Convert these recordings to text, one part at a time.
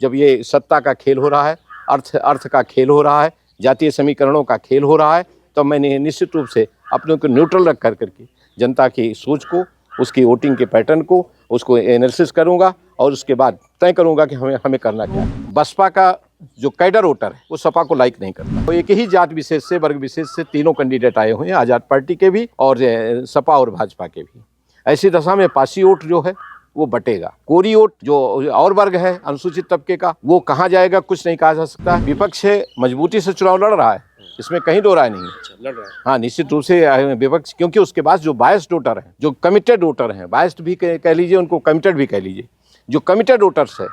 जब ये सत्ता का खेल हो रहा है, अर्थ का खेल हो रहा है, जातीय समीकरणों का खेल हो रहा है, तो मैंने निश्चित रूप से अपने को न्यूट्रल रख करके जनता की सोच को, उसकी वोटिंग के पैटर्न को, उसको एनालिसिस करूंगा और उसके बाद तय करूंगा कि हमें करना क्या है। बसपा का जो कैडर वोटर है वो सपा को लाइक नहीं करता। तो एक ही जात विशेष से, वर्ग विशेष से तीनों कैंडिडेट आए हुए हैं, आज़ाद पार्टी के भी और सपा और भाजपा के भी। ऐसी दशा में पासी वोट जो है वो बटेगा। कोरी वोट जो और वर्ग है अनुसूचित तबके का, वो कहाँ जाएगा कुछ नहीं कहा जा सकता। विपक्ष मजबूती से चुनाव लड़ रहा है, इसमें कहीं दो राय नहीं है। लड़ रहा है हाँ, निश्चित रूप से विपक्ष, क्योंकि उसके पास जो बायस्ड वोटर हैं, जो कमिटेड वोटर हैं, बायस्ड भी कह लीजिए, उनको कमिटेड भी कह लीजिए, जो कमिटेड वोटर्स है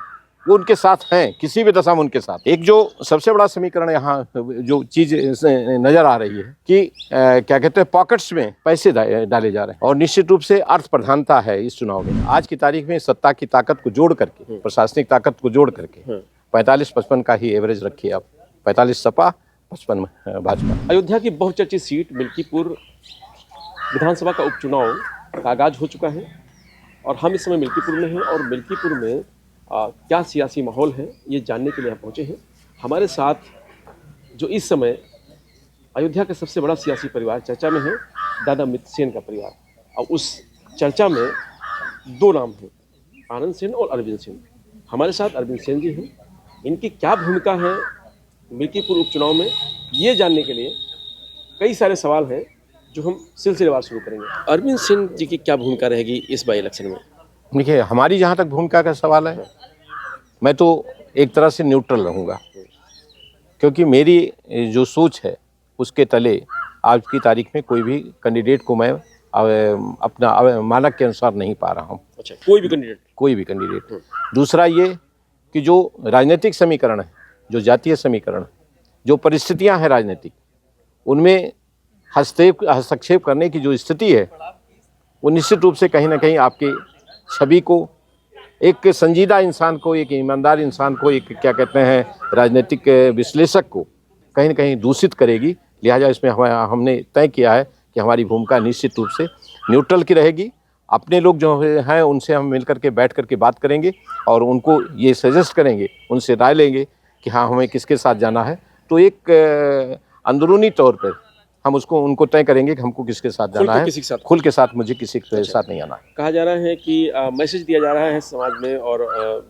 वो उनके साथ हैं, किसी भी दशा में उनके साथ। एक जो सबसे बड़ा समीकरण यहाँ जो चीज नजर आ रही है कि क्या कहते हैं, पॉकेट्स में पैसे डाले जा रहे हैं और निश्चित रूप से अर्थ प्रधानता है इस चुनाव में। आज की तारीख में सत्ता की ताकत को जोड़ करके, प्रशासनिक ताकत को जोड़ करके 45-55 का ही एवरेज रखिए आप, 45 सपा 55 भाजपा। अयोध्या की बहुचर्चित सीट मिल्कीपुर विधानसभा का उपचुनाव का आगाज हो चुका है और हम इस समय मिल्कीपुर में हैं और मिल्कीपुर में क्या सियासी माहौल है ये जानने के लिए हम पहुँचे हैं। हमारे साथ जो इस समय अयोध्या का सबसे बड़ा सियासी परिवार चर्चा में है, दादा मित्र सेन का परिवार, और उस चर्चा में दो नाम हैं, आनंद सेन और अरविंद सेन। हमारे साथ अरविंद सेन जी हैं, इनकी क्या भूमिका है मिल्कीपुर उपचुनाव में ये जानने के लिए कई सारे सवाल हैं जो हम सिलसिलेवार शुरू करेंगे। अरविंद सेन जी की क्या भूमिका रहेगी इस बाई इलेक्शन में? देखिए, हमारी जहाँ तक भूमिका का सवाल है, मैं तो एक तरह से न्यूट्रल रहूँगा, क्योंकि मेरी जो सोच है उसके तले आज की तारीख में कोई भी कैंडिडेट को मैं अपना मानक के अनुसार नहीं पा रहा हूँ। अच्छा, कोई भी कैंडिडेट। दूसरा ये कि जो राजनीतिक समीकरण है, जो जातीय समीकरण, जो परिस्थितियाँ हैं राजनीतिक, उनमें हस्तक्षेप करने की जो स्थिति है वो निश्चित रूप से कहीं ना कहीं आपकी छवि को, एक संजीदा इंसान को, एक ईमानदार इंसान को, एक क्या कहते हैं राजनीतिक विश्लेषक को कहीं ना कहीं दूषित करेगी। लिहाजा इसमें हमने तय किया है कि हमारी भूमिका निश्चित रूप से न्यूट्रल की रहेगी। अपने लोग जो हैं उनसे हम मिल करके बैठ करके बात करेंगे और उनको ये सजेस्ट करेंगे, उनसे राय लेंगे कि हाँ हमें किसके साथ जाना है। तो एक अंदरूनी तौर पर हम उनको तय करेंगे कि हमको किसके साथ जाना है। खुल के साथ मुझे किसी के साथ नहीं आना। कहा जा रहा है कि मैसेज दिया जा रहा है समाज में और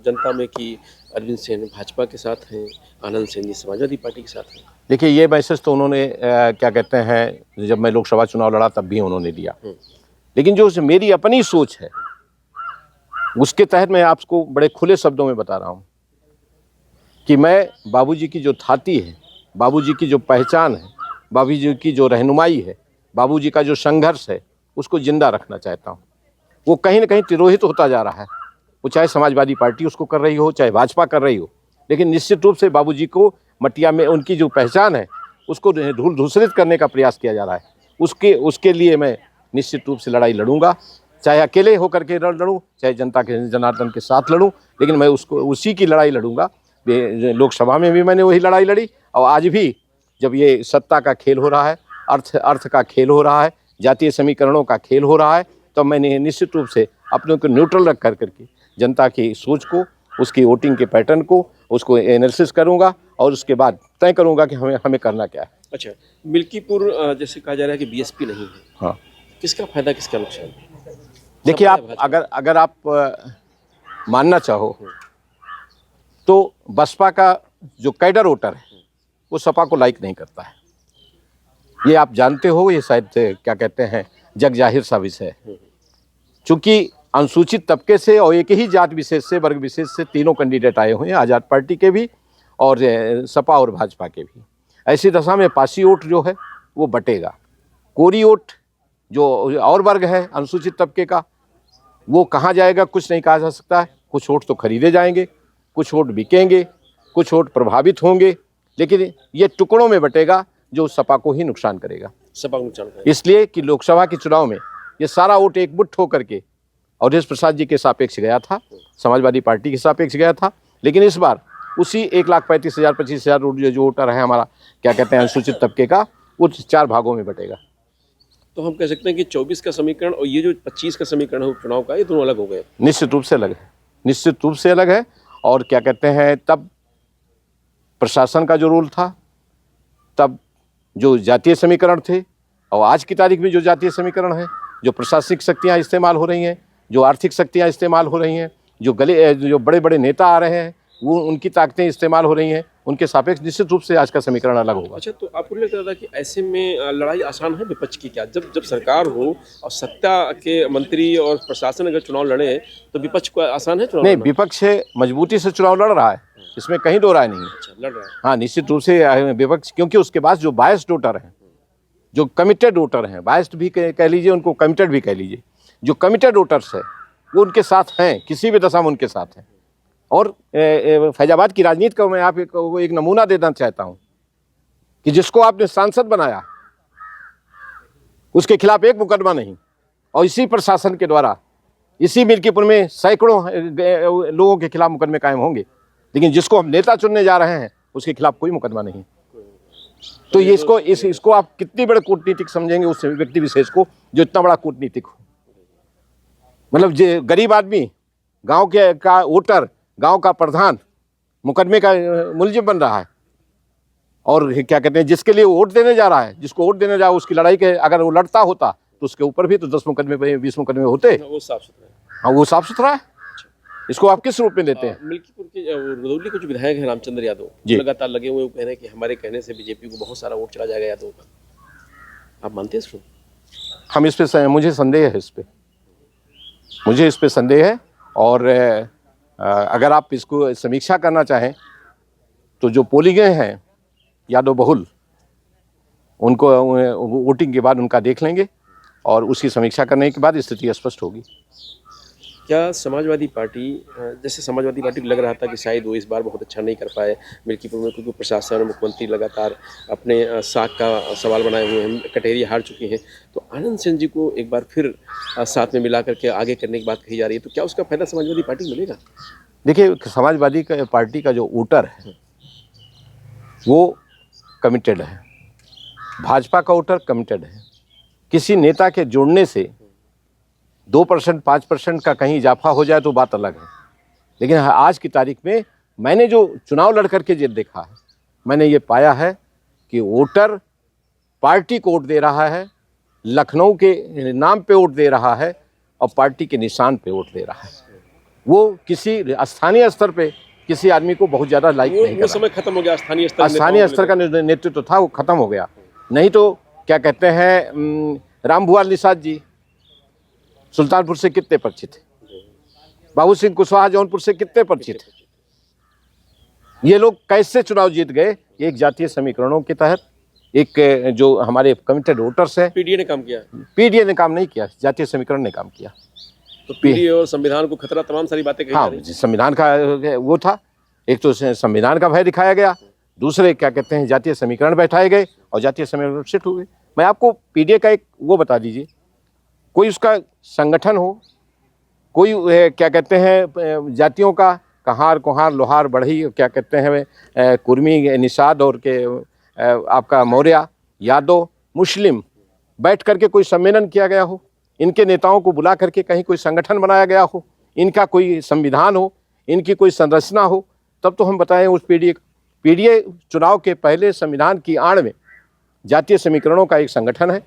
जनता में कि अरविंद सेन भाजपा के साथ हैं, आनंद सेन जी समाजवादी पार्टी के साथ हैं। देखिए, ये मैसेज तो उन्होंने क्या कहते हैं, जब मैं लोकसभा चुनाव लड़ा तब भी उन्होंने दिया, लेकिन जो मेरी अपनी सोच है उसके तहत मैं आपको बड़े खुले शब्दों में बता रहा हूँ कि मैं बाबूजी की जो थाती है, बाबूजी की जो पहचान है, बाबूजी की जो रहनुमाई है, बाबूजी का जो संघर्ष है, उसको जिंदा रखना चाहता हूँ। वो कहीं ना कहीं तिरोहित होता जा रहा है, वो चाहे समाजवादी पार्टी उसको कर रही हो, चाहे भाजपा कर रही हो, लेकिन निश्चित रूप से बाबूजी को मटिया में उनकी जो पहचान है उसको धूसरित करने का प्रयास किया जा रहा है। उसके लिए मैं निश्चित रूप से लड़ाई लड़ूंगा, चाहे अकेले होकर के लड़ूँ, चाहे जनता के जनार्दन के साथ लड़ूँ, लेकिन मैं उसी की लड़ाई लड़ूंगा। लोकसभा में भी मैंने वही लड़ाई लड़ी और आज भी जब ये सत्ता का खेल हो रहा है, अर्थ का खेल हो रहा है, जातीय समीकरणों का खेल हो रहा है, तो मैंने निश्चित रूप से अपने को न्यूट्रल रख करके जनता की सोच को, उसकी वोटिंग के पैटर्न को, उसको एनालिसिस करूंगा और उसके बाद तय करूंगा कि हमें करना क्या है। अच्छा, मिल्कीपुर जैसे कहा जा रहा है कि बीएसपी नहीं है, हाँ, किसका फायदा किसका नुकसान? देखिए, आप अगर आप मानना चाहो तो बसपा का जो कैडर वोटर है वो सपा को लाइक नहीं करता है। ये आप जानते हो, ये शायद क्या कहते हैं जग जाहिर सा विषय है। चूंकि अनुसूचित तबके से और एक ही जात विशेष से, वर्ग विशेष से तीनों कैंडिडेट आए हुए हैं, आज़ाद पार्टी के भी और सपा और भाजपा के भी। ऐसी दशा में पासी वोट जो है वो बटेगा। कोरी वोट जो और वर्ग है अनुसूचित तबके का, वो कहाँ जाएगा कुछ नहीं कहा जा सकता है। कुछ वोट तो खरीदे जाएंगे, कुछ वोट बिकेंगे, कुछ वोट प्रभावित होंगे, लेकिन ये टुकड़ों में बटेगा जो सपा को ही नुकसान करेगा। सपा को नुकसान करेगा इसलिए कि लोकसभा के चुनाव में ये सारा वोट एकमुट्ठ होकर के अवधेश प्रसाद जी के सापेक्ष गया था, समाजवादी पार्टी के सापेक्ष गया था, लेकिन इस बार उसी 1,35,000 25,000 जो वोटर है हमारा क्या कहते हैं अनुसूचित तबके का, वो 4 भागों में बटेगा। तो हम कह सकते हैं कि 24 का समीकरण और ये जो 25 का समीकरण है उपचुनाव का, ये दोनों अलग हो गए। निश्चित रूप से अलग है, निश्चित रूप से अलग है। और क्या कहते हैं तब प्रशासन का जो रोल था, तब जो जातीय समीकरण थे, और आज की तारीख में जो जातीय समीकरण है, जो प्रशासनिक शक्तियाँ इस्तेमाल हो रही हैं, जो आर्थिक शक्तियाँ इस्तेमाल हो रही हैं, जो बड़े बड़े नेता आ रहे हैं, वो उनकी ताकतें इस्तेमाल हो रही हैं, उनके सापेक्ष निश्चित रूप से आज का समीकरण अलग होगा। अच्छा, तो आपको नहीं लगता था कि ऐसे में लड़ाई आसान है विपक्ष की? क्या जब जब सरकार हो और सत्ता के मंत्री और प्रशासन अगर चुनाव लड़े तो विपक्ष को आसान है चुनाव नहीं, लड़ना? विपक्ष मजबूती से चुनाव लड़ रहा है, इसमें कहीं दो राय नहीं है। अच्छा, लड़ रहा है। हाँ, निश्चित रूप से विपक्ष, क्योंकि उसके पास जो बायस्ड वोटर हैं, जो कमिटेड वोटर हैं, बायस्ड भी कह लीजिए, उनको कमिटेड भी कह लीजिए, जो कमिटेड वोटर्स है वो उनके साथ हैं, किसी भी दशा में उनके साथ हैं। और फैजाबाद की राजनीति का मैं आप एक नमूना देना चाहता हूं कि जिसको आपने सांसद बनाया उसके खिलाफ एक मुकदमा नहीं, और इसी प्रशासन के द्वारा इसी मिल्कीपुर में सैकड़ों लोगों के खिलाफ मुकदमे कायम होंगे, लेकिन जिसको हम नेता चुनने जा रहे हैं उसके खिलाफ कोई मुकदमा नहीं। तो ये इसको आप कितनी बड़े कूटनीतिक समझेंगे उस व्यक्ति विशेष को जो इतना बड़ा कूटनीतिक हो। मतलब गरीब आदमी, गांव का वोटर, गांव का प्रधान मुकदमे का मुलजिम बन रहा है, और क्या कहते हैं जिसके लिए वोट देने जा रहा है, जिसको वोट देने जा उसकी लड़ाई के अगर वो लड़ता होता तो उसके ऊपर भी तो 10 मुकदमे 20 मुकदमे होते। वो साफ सुथरा है। हाँ, वो साफ सुथरा है। इसको आप किस रूप में देते हैं? मिल्कीपुर के रुदौली के जो विधायक हैं रामचंद्र यादव, जी। लगातार लगे हुए वो कह रहे हैं कि हमारे कहने से बीजेपी को बहुत सारा वोट चला जाएगा यादव का। आप मानते हैं इसको? हम इस पे मुझे संदेह है, मुझे इस पे संदेह है। और अगर आप इसको समीक्षा करना चाहें तो जो पोलिंगें हैं यादव बहुल, उनको वोटिंग के बाद उनका देख लेंगे और उसकी समीक्षा करने के बाद स्थिति स्पष्ट होगी। क्या समाजवादी पार्टी, जैसे समाजवादी पार्टी को लग रहा था कि शायद वो इस बार बहुत अच्छा नहीं कर पाए मिल्कीपुर में, क्योंकि प्रशासन और मुख्यमंत्री लगातार अपने साख का सवाल बनाए हुए हैं, कटहरी हार चुके हैं, तो आनंद सेन जी को एक बार फिर साथ में मिला करके आगे करने की बात कही जा रही है, तो क्या उसका फायदा समाजवादी पार्टी को मिलेगा? देखिए, समाजवादी पार्टी का जो वोटर है वो कमिटेड है, भाजपा का वोटर कमिटेड है। किसी नेता के जुड़ने से 2% 5% का कहीं इजाफा हो जाए तो बात अलग है, लेकिन आज की तारीख में मैंने जो चुनाव लड़ करके जो देखा है, मैंने ये पाया है कि वोटर पार्टी को वोट दे रहा है, लखनऊ के नाम पे वोट दे रहा है और पार्टी के निशान पे वोट दे रहा है। वो किसी स्थानीय स्तर पे किसी आदमी को बहुत ज़्यादा लाइक नहीं कर रहा। वो समय खत्म हो गया, स्थानीय स्तर का नेतृत्व था वो खत्म हो गया। नहीं तो क्या कहते हैं, रामभुआल निषाद जी सुल्तानपुर से कितने परिचित थे, बाबू सिंह कुशवाहा जौनपुर से कितने परिचित थे। ये लोग कैसे चुनाव जीत गए? एक जातीय समीकरणों के तहत, एक जो हमारे कमिटेड वोटर्स हैं। पीडीए ने काम किया? पीडीए ने काम नहीं किया, जातीय समीकरण ने काम किया। तो पीडीए और संविधान को खतरा, तमाम सारी बातें कही जा रही हैं। संविधान का वो था, एक तो संविधान का भय दिखाया गया, दूसरे क्या कहते हैं जातीय समीकरण बैठाए गए और जातीय समीकरण सेट हुए। मैं आपको पीडीए का एक वो बता दीजिए, कोई उसका संगठन हो, कोई क्या कहते हैं जातियों का कहार कुहार लोहार बढ़ई क्या कहते हैं कुर्मी निषाद और के आपका मौर्य यादव मुस्लिम बैठ करके कोई सम्मेलन किया गया हो, इनके नेताओं को बुला करके कहीं कोई संगठन बनाया गया हो, इनका कोई संविधान हो, इनकी कोई संरचना हो, तब तो हम बताएं उस पीडीए चुनाव के पहले संविधान की आड़ में जातीय समीकरणों का एक संगठन है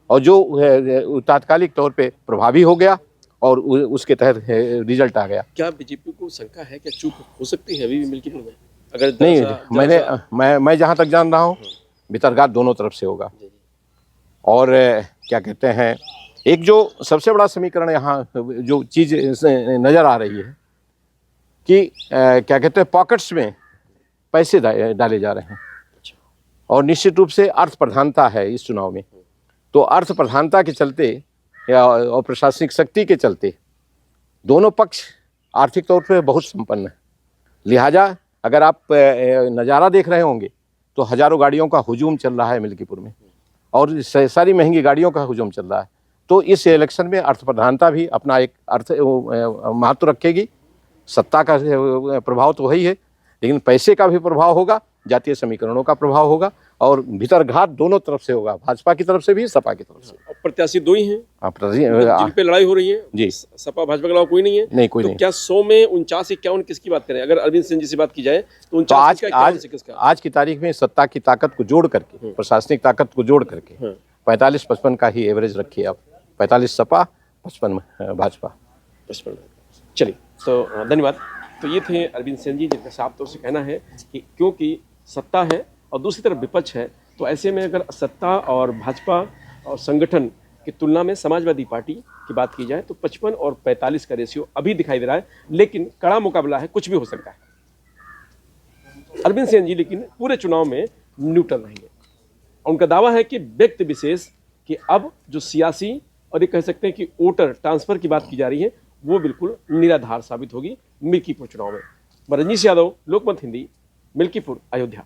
और जो तात्कालिक तौर पे प्रभावी हो गया और उसके तहत रिजल्ट आ गया। क्या बीजेपी को शंका है, क्या चूक हो सकती है अभी भी मिल्कीपुर में? अगर नहीं, मैं जहाँ तक जान रहा हूँ भितरघात दोनों तरफ से होगा। और क्या कहते हैं, एक जो सबसे बड़ा समीकरण यहाँ जो चीज़ नज़र आ रही है कि क्या कहते हैं पॉकेट्स में पैसे डाले जा रहे हैं और निश्चित रूप से अर्थ प्रधानता है इस चुनाव में। तो अर्थ प्रधानता के चलते और प्रशासनिक शक्ति के चलते दोनों पक्ष आर्थिक तौर पर बहुत संपन्न है। लिहाजा अगर आप नज़ारा देख रहे होंगे तो हज़ारों गाड़ियों का हुजूम चल रहा है मिल्कीपुर में और सारी महंगी गाड़ियों का हुजूम चल रहा है। तो इस इलेक्शन में अर्थ प्रधानता भी अपना एक महत्व रखेगी। सत्ता का प्रभाव तो वही है, लेकिन पैसे का भी प्रभाव होगा, जातीय समीकरणों का प्रभाव होगा और भीतर घात दोनों तरफ से होगा, भाजपा की तरफ से भी, सपा की तरफ से। और प्रत्याशी दो ही हैं आप जिन पे लड़ाई हो रही है जी। सपा भाजपा के अलावा कोई नहीं है। नहीं, कोई तो नहीं। क्या 100 में 49 51 किसकी बात करें? अगर अरविंद सिंह जी से बात की जाए तो तो 49 का 51 से किसका? आज की तारीख में सत्ता की ताकत को जोड़ करके, प्रशासनिक ताकत को जोड़ करके 45-55 का ही एवरेज रखिए आप। 45 सपा, 55 भाजपा। 55। चलिए, तो धन्यवाद। तो ये थे अरविंद सिंह जी, जिनका साफ तौर से कहना है कि क्योंकि सत्ता है और दूसरी तरफ विपक्ष है, तो ऐसे में अगर सत्ता और भाजपा और संगठन की तुलना में समाजवादी पार्टी की बात की जाए तो 55 और 45 का रेशियो अभी दिखाई दे रहा है, लेकिन कड़ा मुकाबला है, कुछ भी हो सकता है। अरविंद सिंह जी लेकिन पूरे चुनाव में न्यूट्रल रहेंगे। उनका दावा है कि व्यक्ति विशेष कि अब जो सियासी और ये कह सकते हैं कि वोटर ट्रांसफर की बात की जा रही है वो बिल्कुल निराधार साबित होगी मिल्कीपुर चुनाव में। रजनीश यादव, लोकमत हिंदी, मिल्कीपुर, अयोध्या।